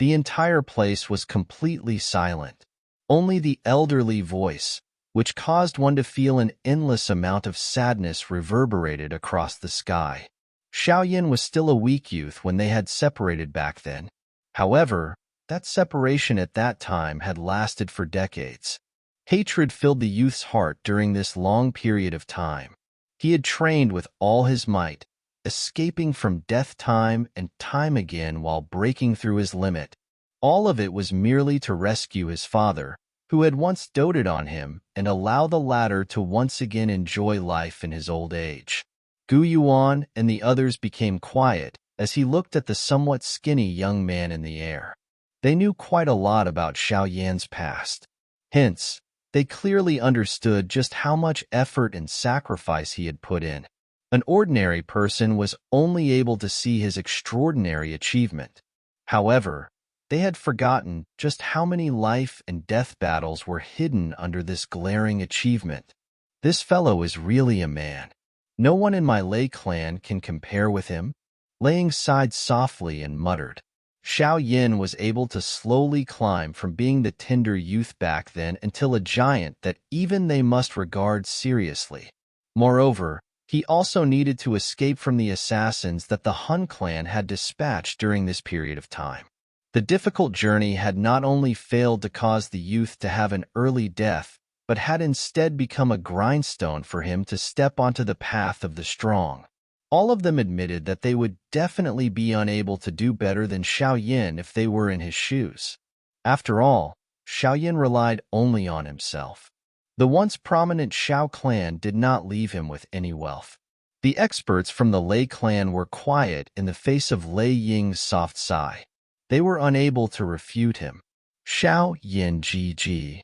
The entire place was completely silent. Only the elderly voice, which caused one to feel an endless amount of sadness, reverberated across the sky. Xiaoyan was still a weak youth when they had separated back then. However, that separation at that time had lasted for decades. Hatred filled the youth's heart during this long period of time. He had trained with all his might, escaping from death time and time again while breaking through his limit. All of it was merely to rescue his father, who had once doted on him, and allow the latter to once again enjoy life in his old age. Gu Yuan and the others became quiet as he looked at the somewhat skinny young man in the air. They knew quite a lot about Xiaoyan's past. Hence, they clearly understood just how much effort and sacrifice he had put in. An ordinary person was only able to see his extraordinary achievement. However, they had forgotten just how many life and death battles were hidden under this glaring achievement. This fellow is really a man. No one in my Lei clan can compare with him. Laying sighed softly and muttered. Xiaoyan was able to slowly climb from being the tender youth back then until a giant that even they must regard seriously. Moreover, he also needed to escape from the assassins that the Hun clan had dispatched during this period of time. The difficult journey had not only failed to cause the youth to have an early death, but had instead become a grindstone for him to step onto the path of the strong. All of them admitted that they would definitely be unable to do better than Xiaoyan if they were in his shoes. After all, Xiaoyan relied only on himself. The once prominent Xiao clan did not leave him with any wealth. The experts from the Lei clan were quiet in the face of Lei Ying's soft sigh. They were unable to refute him. Xiaoyan GG.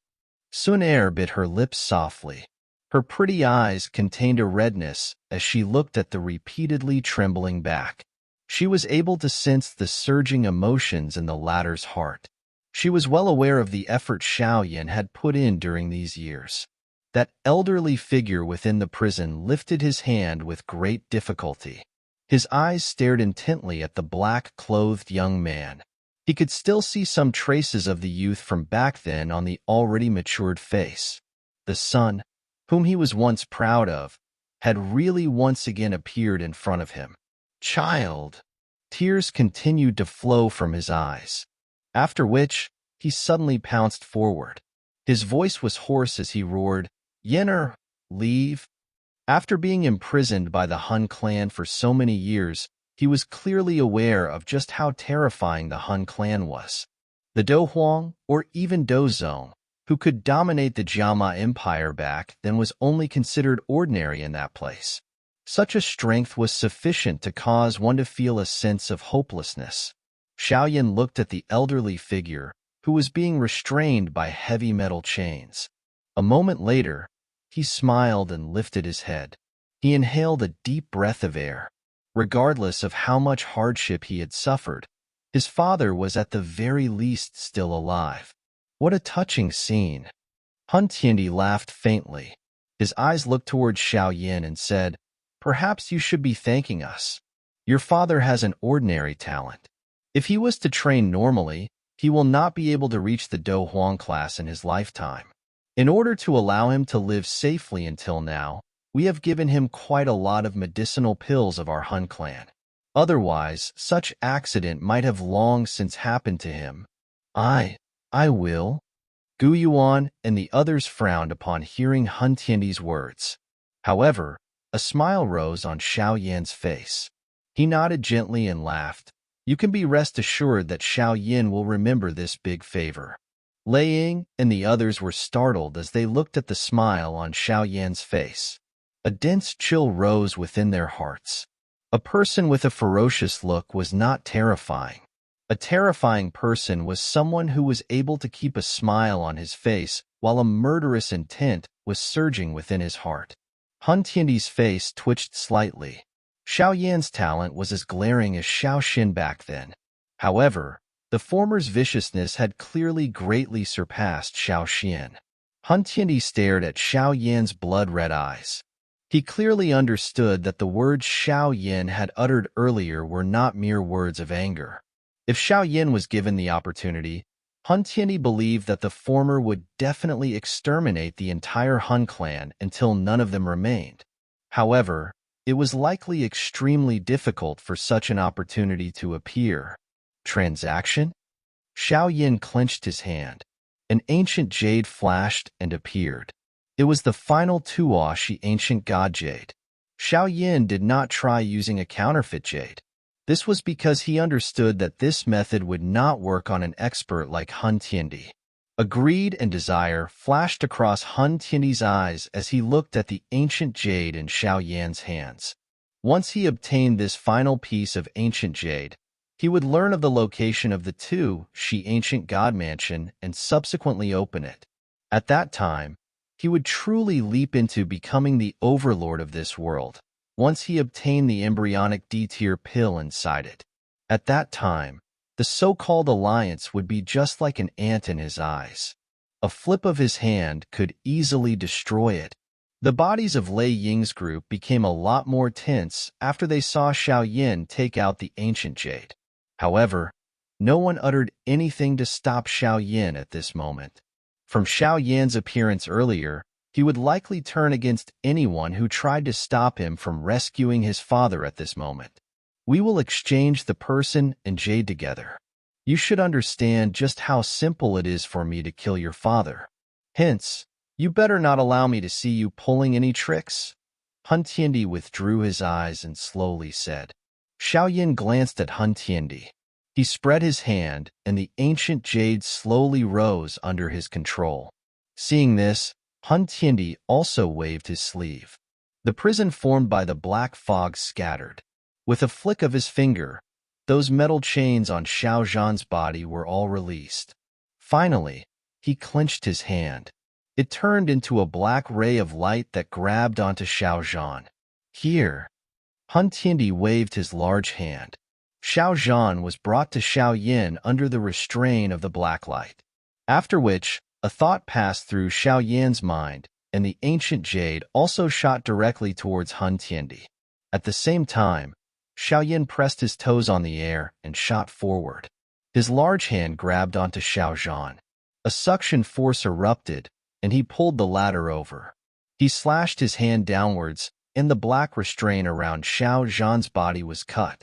Sun Er bit her lips softly. Her pretty eyes contained a redness as she looked at the repeatedly trembling back. She was able to sense the surging emotions in the latter's heart. She was well aware of the effort Xiaoyan had put in during these years. That elderly figure within the prison lifted his hand with great difficulty. His eyes stared intently at the black-clothed young man. He could still see some traces of the youth from back then on the already matured face. The son, whom he was once proud of, had really once again appeared in front of him. Child! Tears continued to flow from his eyes. After which, he suddenly pounced forward. His voice was hoarse as he roared, "Yener, leave!" After being imprisoned by the Hun clan for so many years, he was clearly aware of just how terrifying the Hun clan was. The Do Huang, or even Do Zong, who could dominate the Jiama Empire back then, was only considered ordinary in that place. Such a strength was sufficient to cause one to feel a sense of hopelessness. Xiaoyan looked at the elderly figure, who was being restrained by heavy metal chains. A moment later, he smiled and lifted his head. He inhaled a deep breath of air. Regardless of how much hardship he had suffered, his father was at the very least still alive. What a touching scene. Hun Tiandi laughed faintly. His eyes looked towards Xiaoyan and said, "Perhaps you should be thanking us. Your father has an ordinary talent. If he was to train normally, he will not be able to reach the Do Huang class in his lifetime. In order to allow him to live safely until now, we have given him quite a lot of medicinal pills of our Hun clan. Otherwise, such accident might have long since happened to him." I will." Gu Yuan and the others frowned upon hearing Hun Tiandi's words. However, a smile rose on Xiaoyan's face. He nodded gently and laughed. "You can be rest assured that Xiaoyan will remember this big favor." Lei Ying and the others were startled as they looked at the smile on Xiaoyan's face. A dense chill rose within their hearts. A person with a ferocious look was not terrifying. A terrifying person was someone who was able to keep a smile on his face while a murderous intent was surging within his heart. Hun Tiandi's face twitched slightly. Xiaoyan's talent was as glaring as Xiao Xin back then. However, the former's viciousness had clearly greatly surpassed Xiao Xian. Hun Tiandi stared at Xiaoyan's blood-red eyes. He clearly understood that the words Xiaoyan had uttered earlier were not mere words of anger. If Xiao Yin was given the opportunity, Hun Tianyi believed that the former would definitely exterminate the entire Hun clan until none of them remained. However, it was likely extremely difficult for such an opportunity to appear. Transaction? Xiao Yin clenched his hand. An ancient jade flashed and appeared. It was the final Tuoshi ancient god jade. Xiao Yin did not try using a counterfeit jade. This was because he understood that this method would not work on an expert like Hun Tianyi. A greed and desire flashed across Hun Tianyi's eyes as he looked at the ancient jade in Xiao Yan's hands. Once he obtained this final piece of ancient jade, he would learn of the location of the Tuoshi ancient god mansion and subsequently open it. At that time, he would truly leap into becoming the overlord of this world, once he obtained the embryonic D-tier pill inside it. At that time, the so-called alliance would be just like an ant in his eyes. A flip of his hand could easily destroy it. The bodies of Lei Ying's group became a lot more tense after they saw Xiao Yin take out the ancient jade. However, no one uttered anything to stop Xiao Yin at this moment. From Xiao Yan's appearance earlier, he would likely turn against anyone who tried to stop him from rescuing his father at this moment. We will exchange the person and jade together. You should understand just how simple it is for me to kill your father. Hence, you better not allow me to see you pulling any tricks. Hun Tianyi withdrew his eyes and slowly said. Xiao Yin glanced at Hun Tianyi. He spread his hand, and the ancient jade slowly rose under his control. Seeing this, Hun Tianyi also waved his sleeve. The prison formed by the black fog scattered. With a flick of his finger, those metal chains on Xiao Zhan's body were all released. Finally, he clenched his hand. It turned into a black ray of light that grabbed onto Xiao Zhan. Here. Hun Tianyi waved his large hand. Xiao Zhan was brought to Xiao Yin under the restraint of the black light. After which, a thought passed through Xiao Yan's mind, and the ancient jade also shot directly towards Hun Tianyi. At the same time, Xiao Yin pressed his toes on the air and shot forward. His large hand grabbed onto Xiao Zhan. A suction force erupted, and he pulled the ladder over. He slashed his hand downwards, and the black restraint around Xiao Zhan's body was cut.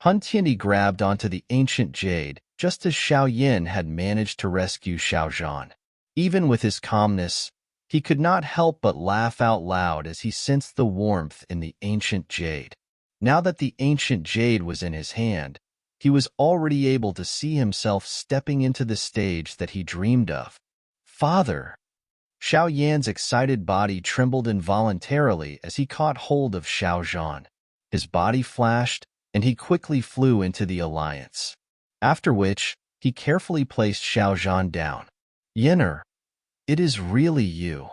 Hun Tianyi grabbed onto the ancient jade, just as Xiao Yin had managed to rescue Xiao Zhan. Even with his calmness, he could not help but laugh out loud as he sensed the warmth in the ancient jade. Now that the ancient jade was in his hand, he was already able to see himself stepping into the stage that he dreamed of. Father! Xiao Yan's excited body trembled involuntarily as he caught hold of Xiao Zhan. His body flashed, and he quickly flew into the alliance. After which, he carefully placed Xiao Zhan down. Yinner, it is really you.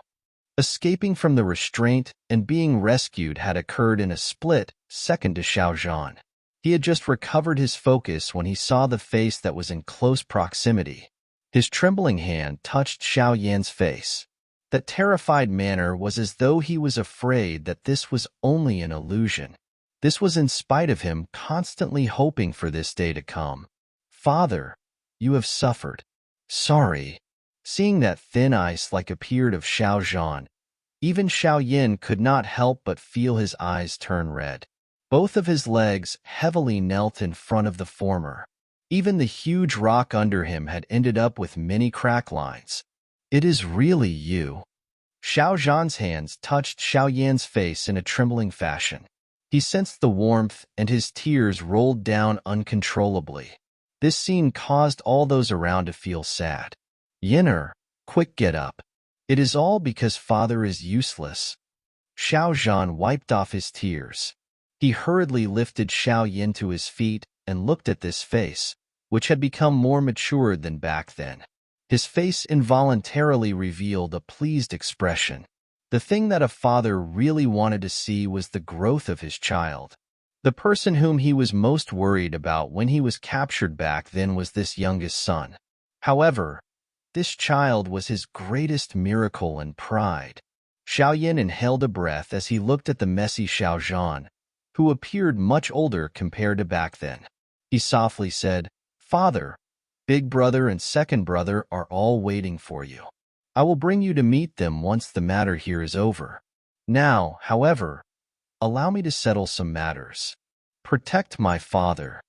Escaping from the restraint and being rescued had occurred in a split second to Xiao Zhan. He had just recovered his focus when he saw the face that was in close proximity. His trembling hand touched Xiao Yan's face. That terrified manner was as though he was afraid that this was only an illusion. This was in spite of him constantly hoping for this day to come. Father, you have suffered. Sorry. Seeing that thin ice-like appeared of Xiao Zhan, even Xiao Yin could not help but feel his eyes turn red. Both of his legs heavily knelt in front of the former. Even the huge rock under him had ended up with many crack lines. It is really you. Xiao Zhan's hands touched Xiao Yan's face in a trembling fashion. He sensed the warmth and his tears rolled down uncontrollably. This scene caused all those around to feel sad. Yinner, quick get up. It is all because father is useless. Xiao Zhan wiped off his tears. He hurriedly lifted Xiao Yin to his feet and looked at this face, which had become more matured than back then. His face involuntarily revealed a pleased expression. The thing that a father really wanted to see was the growth of his child. The person whom he was most worried about when he was captured back then was this youngest son. However, this child was his greatest miracle and pride. Xiao Yin inhaled a breath as he looked at the messy Xiao Zhan, who appeared much older compared to back then. He softly said, Father, big brother, and second brother are all waiting for you. I will bring you to meet them once the matter here is over. Now, however, allow me to settle some matters. Protect my father."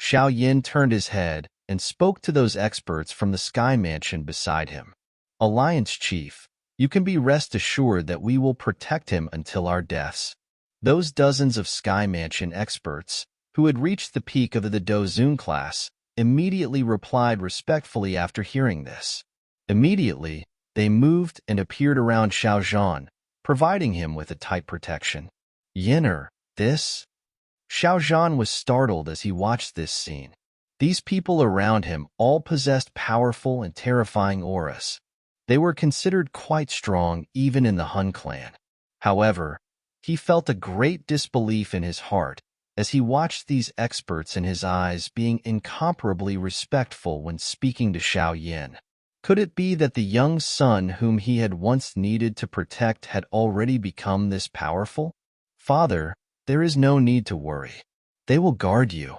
Xiao Yin turned his head and spoke to those experts from the Sky Mansion beside him. "Alliance Chief, you can be rest assured that we will protect him until our deaths." Those dozens of Sky Mansion experts, who had reached the peak of the Dozun class, immediately replied respectfully after hearing this. Immediately, they moved and appeared around Xiao Zhan, providing him with a tight protection. "Yinner, this?" Xiao Zhan was startled as he watched this scene. These people around him all possessed powerful and terrifying auras. They were considered quite strong even in the Hun clan. However, he felt a great disbelief in his heart as he watched these experts in his eyes being incomparably respectful when speaking to Xiao Yin. Could it be that the young son whom he had once needed to protect had already become this powerful? "Father, there is no need to worry. They will guard you."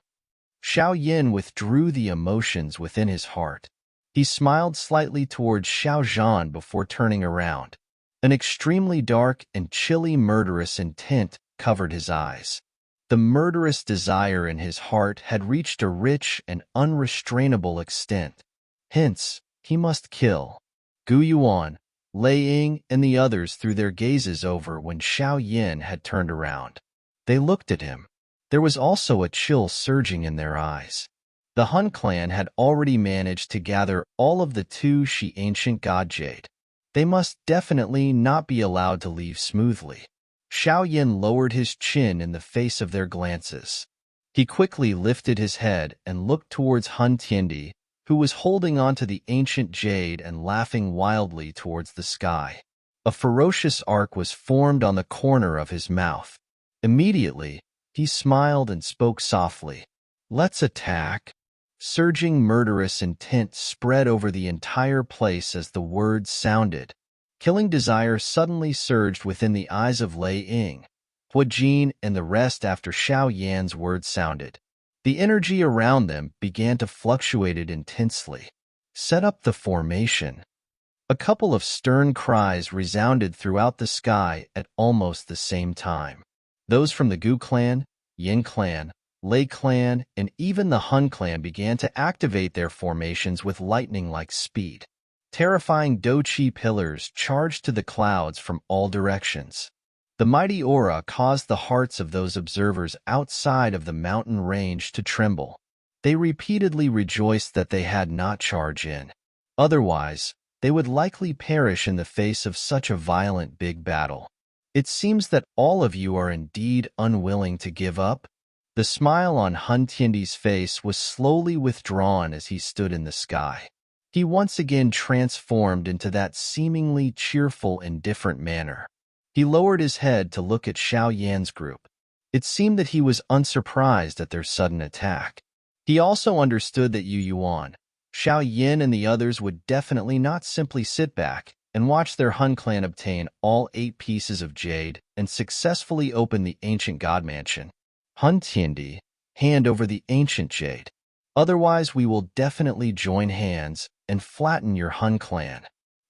Xiao Yin withdrew the emotions within his heart. He smiled slightly towards Xiao Zhan before turning around. An extremely dark and chilly murderous intent covered his eyes. The murderous desire in his heart had reached a rich and unrestrainable extent. Hence, he must kill. Gu Yuan, Lei Ying, and the others threw their gazes over when Xiao Yin had turned around. They looked at him. There was also a chill surging in their eyes. The Hun clan had already managed to gather all of the two Shi ancient god jade. They must definitely not be allowed to leave smoothly. Xiao Yin lowered his chin in the face of their glances. He quickly lifted his head and looked towards Hun Tiandi, who was holding onto the ancient jade and laughing wildly towards the sky. A ferocious arc was formed on the corner of his mouth. Immediately, he smiled and spoke softly. "Let's attack." Surging murderous intent spread over the entire place as the words sounded. Killing desire suddenly surged within the eyes of Lei Ying, Hua Jin, and the rest after Xiao Yan's words sounded. The energy around them began to fluctuate intensely. "Set up the formation." A couple of stern cries resounded throughout the sky at almost the same time. Those from the Gu clan, Yin clan, Lei clan, and even the Hun clan began to activate their formations with lightning-like speed. Terrifying Do-Chi pillars charged to the clouds from all directions. The mighty aura caused the hearts of those observers outside of the mountain range to tremble. They repeatedly rejoiced that they had not charged in. Otherwise, they would likely perish in the face of such a violent big battle. "It seems that all of you are indeed unwilling to give up." The smile on Hun Tiandi's face was slowly withdrawn as he stood in the sky. He once again transformed into that seemingly cheerful and different manner. He lowered his head to look at Xiao Yan's group. It seemed that he was unsurprised at their sudden attack. He also understood that Yu Yuan, Xiao Yin, and the others would definitely not simply sit back and watch their Hun clan obtain all 8 pieces of jade and successfully open the ancient god mansion. "Hun Tiandi, hand over the ancient jade. Otherwise, we will definitely join hands and flatten your Hun clan."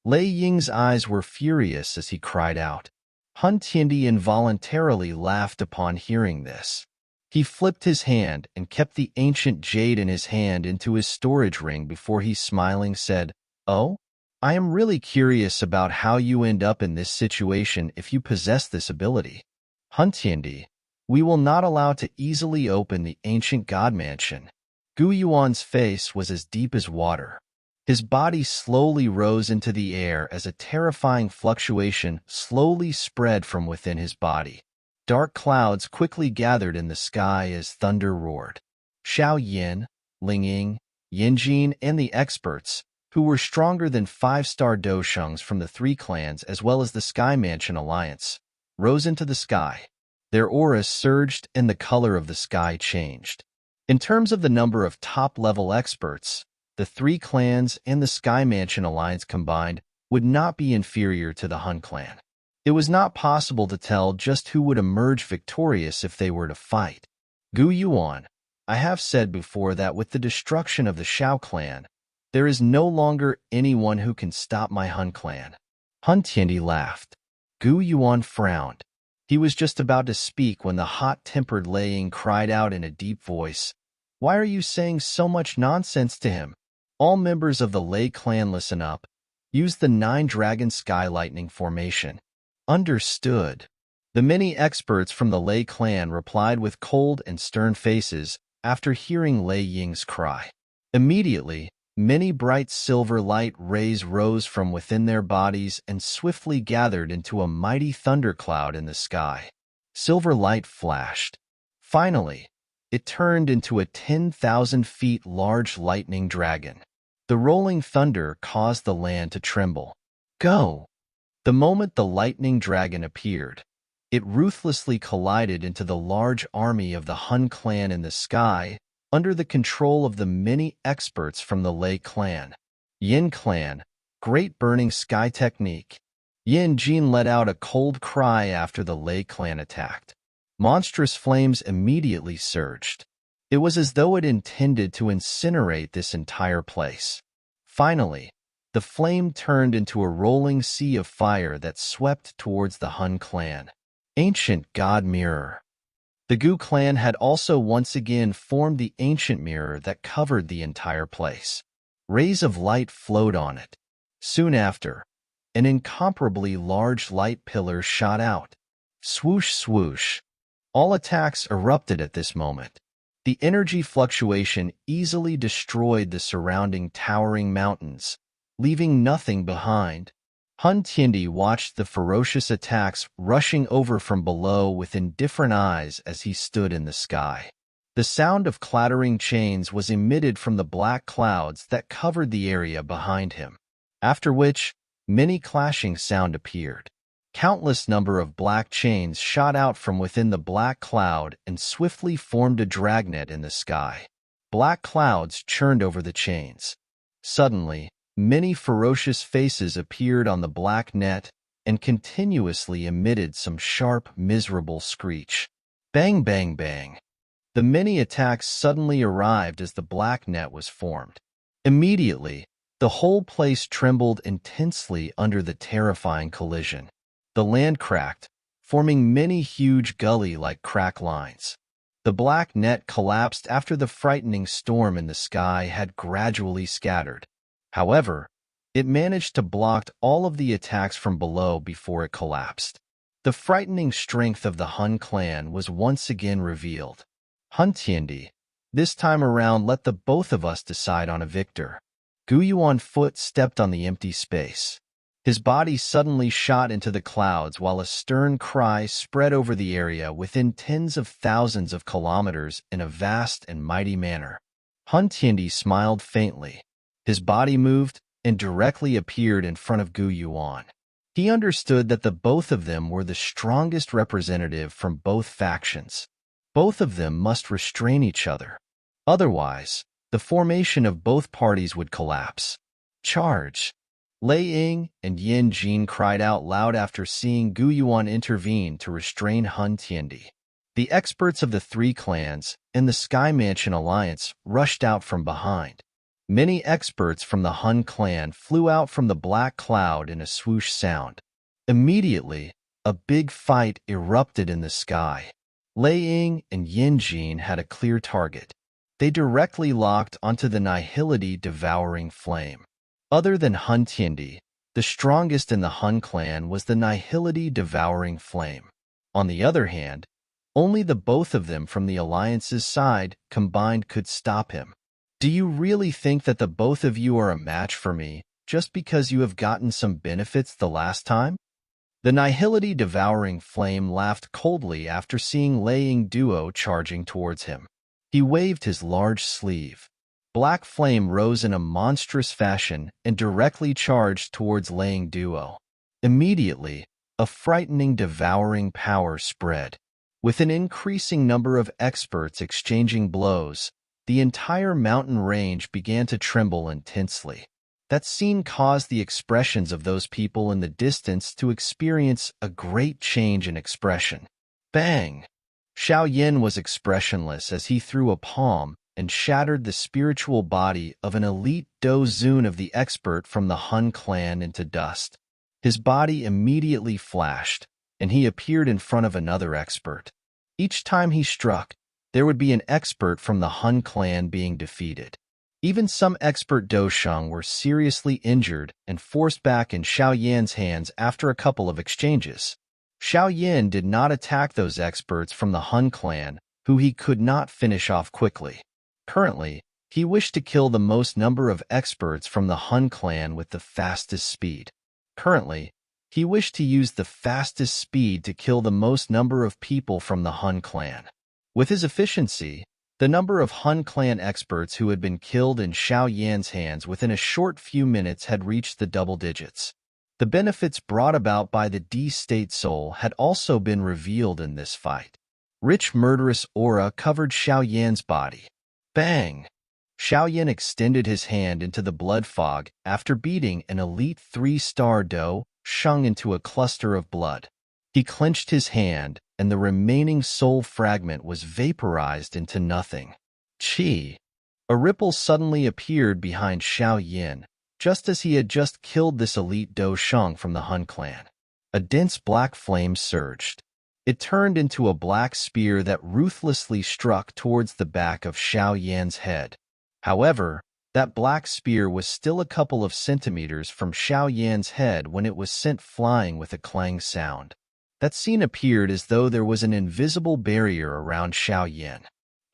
Lei Ying's eyes were furious as he cried out. Hun Tiandi involuntarily laughed upon hearing this. He flipped his hand and kept the ancient jade in his hand into his storage ring before he smiling said, "Oh? I am really curious about how you end up in this situation if you possess this ability. Hun Tiandi, we will not allow to easily open the ancient god mansion." Gu Yuan's face was as deep as water. His body slowly rose into the air as a terrifying fluctuation slowly spread from within his body. Dark clouds quickly gathered in the sky as thunder roared. Xiao Yin, Ling Ying, Yin Jin, and the experts, who were stronger than 5-star Doshungs from the 3 clans as well as the Sky Mansion Alliance, rose into the sky. Their auras surged and the color of the sky changed. In terms of the number of top-level experts, the 3 clans and the Sky Mansion Alliance combined would not be inferior to the Hun clan. It was not possible to tell just who would emerge victorious if they were to fight. Gu Yuan, I have said before that with the destruction of the Shao clan, there is no longer anyone who can stop my Hun clan. Hun Tiandi laughed. Gu Yuan frowned. He was just about to speak when the hot-tempered Lei Ying cried out in a deep voice, "Why are you saying so much nonsense to him? All members of the Lei clan listen up. Use the 9-dragon sky lightning formation." Understood. The many experts from the Lei clan replied with cold and stern faces after hearing Lei Ying's cry. Immediately, many bright silver light rays rose from within their bodies and swiftly gathered into a mighty thundercloud in the sky. Silver light flashed. Finally, it turned into a 10,000 feet large lightning dragon. The rolling thunder caused the land to tremble. Go! The moment the lightning dragon appeared, it ruthlessly collided into the large army of the Hun clan in the sky, under the control of the many experts from the Lei clan. Yin clan, great burning sky technique. Yin Jin let out a cold cry after the Lei clan attacked. Monstrous flames immediately surged. It was as though it intended to incinerate this entire place. Finally, the flame turned into a rolling sea of fire that swept towards the Hun clan. Ancient God Mirror. The Gu clan had also once again formed the ancient mirror that covered the entire place. Rays of light flowed on it. Soon after, an incomparably large light pillar shot out. Swoosh, swoosh. All attacks erupted at this moment. The energy fluctuation easily destroyed the surrounding towering mountains, leaving nothing behind. Hun Tiandi watched the ferocious attacks rushing over from below with indifferent eyes as he stood in the sky. The sound of clattering chains was emitted from the black clouds that covered the area behind him, after which many clashing sound appeared. Countless number of black chains shot out from within the black cloud and swiftly formed a dragnet in the sky. Black clouds churned over the chains. Suddenly, many ferocious faces appeared on the black net and continuously emitted some sharp, miserable screech. Bang, bang, bang. The many attacks suddenly arrived as the black net was formed. Immediately, the whole place trembled intensely under the terrifying collision. The land cracked, forming many huge gully-like crack lines. The black net collapsed after the frightening storm in the sky had gradually scattered. However, it managed to block all of the attacks from below before it collapsed. The frightening strength of the Hun clan was once again revealed. Hun Tiandi, this time around let the both of us decide on a victor. Gu Yuan foot stepped on the empty space. His body suddenly shot into the clouds while a stern cry spread over the area within tens of thousands of kilometers in a vast and mighty manner. Hun Tiandi smiled faintly. His body moved and directly appeared in front of Gu Yuan. He understood that the both of them were the strongest representative from both factions. Both of them must restrain each other. Otherwise, the formation of both parties would collapse. Charge! Lei Ying and Yin Jin cried out loud after seeing Gu Yuan intervene to restrain Hun Tiandi. The experts of the 3 clans and the Sky Mansion Alliance rushed out from behind. Many experts from the Hun clan flew out from the black cloud in a swoosh sound. Immediately, a big fight erupted in the sky. Lei Ying and Yin Jin had a clear target. They directly locked onto the Nihility devouring flame. Other than Hun Tiandi, the strongest in the Hun clan was the Nihility devouring flame. On the other hand, only the both of them from the Alliance's side combined could stop him. Do you really think that the both of you are a match for me, just because you have gotten some benefits the last time? The Nihility devouring flame laughed coldly after seeing Lei Ying duo charging towards him. He waved his large sleeve. Black flame rose in a monstrous fashion and directly charged towards Lei Ying duo. Immediately, a frightening devouring power spread. With an increasing number of experts exchanging blows, the entire mountain range began to tremble intensely. That scene caused the expressions of those people in the distance to experience a great change in expression. Bang! Xiao Yin was expressionless as he threw a palm and shattered the spiritual body of an elite Do Zun of the expert from the Hun clan into dust. His body immediately flashed, and he appeared in front of another expert. Each time he struck, there would be an expert from the Hun clan being defeated. Even some expert Dosheng were seriously injured and forced back in Xiao Yan's hands after a couple of exchanges. Xiao Yan did not attack those experts from the Hun clan, who he could not finish off quickly. Currently, he wished to kill the most number of experts from the Hun clan with the fastest speed. Currently, he wished to use the fastest speed to kill the most number of people from the Hun clan. With his efficiency, the number of Hun clan experts who had been killed in Xiao Yan's hands within a short few minutes had reached the double digits. The benefits brought about by the D-State Soul had also been revealed in this fight. Rich murderous aura covered Xiao Yan's body. Bang! Xiao Yan extended his hand into the blood fog after beating an elite 3-star Do Sheng into a cluster of blood. He clenched his hand, and the remaining soul fragment was vaporized into nothing. Chi! A ripple suddenly appeared behind Xiao Yan, just as he had just killed this elite Do Sheng from the Hun clan. A dense black flame surged. It turned into a black spear that ruthlessly struck towards the back of Xiao Yan's head. However, that black spear was still a couple of centimeters from Xiao Yan's head when it was sent flying with a clang sound. That scene appeared as though there was an invisible barrier around Xiao Yan.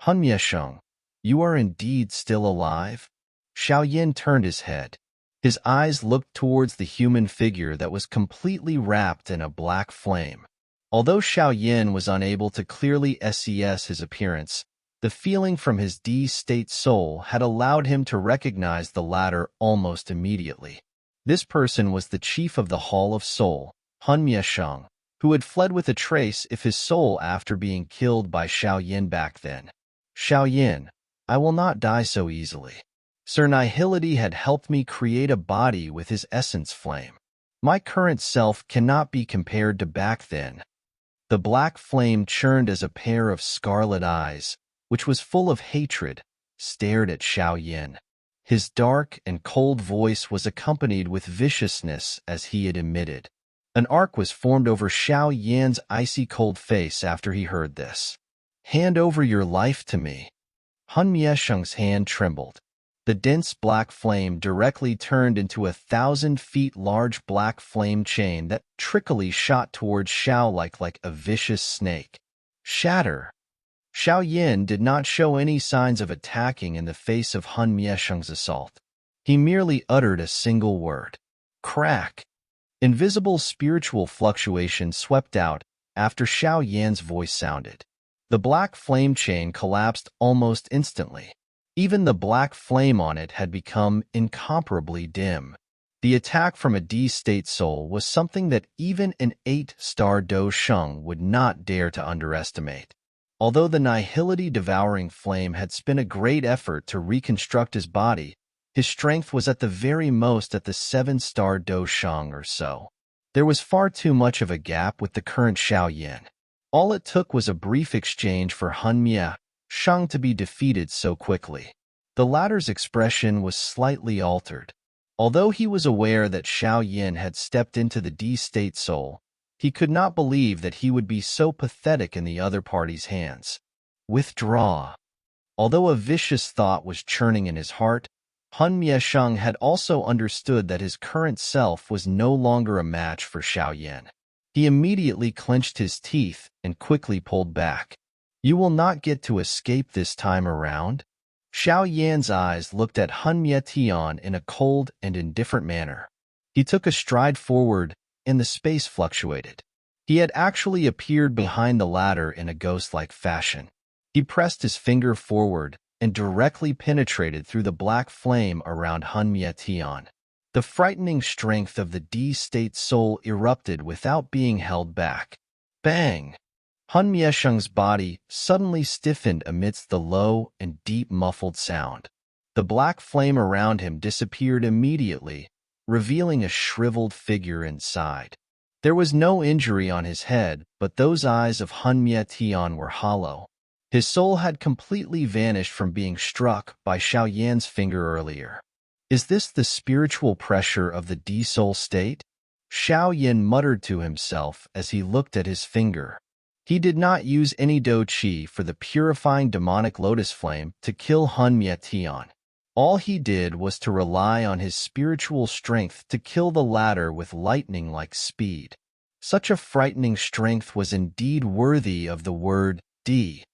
Hun Miesheng, you are indeed still alive? Xiao Yan turned his head. His eyes looked towards the human figure that was completely wrapped in a black flame. Although Xiao Yan was unable to clearly assess his appearance, the feeling from his D-State Soul had allowed him to recognize the latter almost immediately. This person was the chief of the Hall of Soul, Hun Miesheng, who had fled with a trace of his soul after being killed by Xiao Yan back then. Xiao Yan, I will not die so easily. Sir Nihility had helped me create a body with his essence flame. My current self cannot be compared to back then. The black flame churned as a pair of scarlet eyes, which was full of hatred, stared at Xiao Yan. His dark and cold voice was accompanied with viciousness as he had emitted. An arc was formed over Xiao Yan's icy cold face after he heard this. Hand over your life to me. Hun Miesheng's hand trembled. The dense black flame directly turned into 1,000 feet large black flame chain that trickily shot towards Xiao like a vicious snake. Shatter! Xiao Yan did not show any signs of attacking in the face of Hun Miesheng's assault. He merely uttered a single word. Crack! Invisible spiritual fluctuation swept out after Xiao Yan's voice sounded. The black flame chain collapsed almost instantly. Even the black flame on it had become incomparably dim. The attack from a D-State Soul was something that even an 8-star Do Sheng would not dare to underestimate. Although the Nihility-devouring flame had spent a great effort to reconstruct his body, his strength was at the very most at the 7-star Do Sheng or so. There was far too much of a gap with the current Xiao Yan. All it took was a brief exchange for Hun Miesheng to be defeated so quickly. The latter's expression was slightly altered. Although he was aware that Xiao Yan had stepped into the D-State Soul, he could not believe that he would be so pathetic in the other party's hands. Withdraw. Although a vicious thought was churning in his heart, Hun Miesheng had also understood that his current self was no longer a match for Xiao Yan. He immediately clenched his teeth and quickly pulled back. You will not get to escape this time around? Xiao Yan's eyes looked at Hun Mietian in a cold and indifferent manner. He took a stride forward, and the space fluctuated. He had actually appeared behind the ladder in a ghost-like fashion. He pressed his finger forward and directly penetrated through the black flame around Hun Mietian. The frightening strength of the D-State Soul erupted without being held back. Bang! Hun Miesheng's body suddenly stiffened amidst the low and deep muffled sound. The black flame around him disappeared immediately, revealing a shriveled figure inside. There was no injury on his head, but those eyes of Hun Mietian were hollow. His soul had completely vanished from being struck by Xiao Yan's finger earlier. Is this the spiritual pressure of the D-soul state? Xiao Yan muttered to himself as he looked at his finger. He did not use any Do Qi for the purifying demonic lotus flame to kill Hun Mietian. All he did was to rely on his spiritual strength to kill the latter with lightning-like speed. Such a frightening strength was indeed worthy of the word D.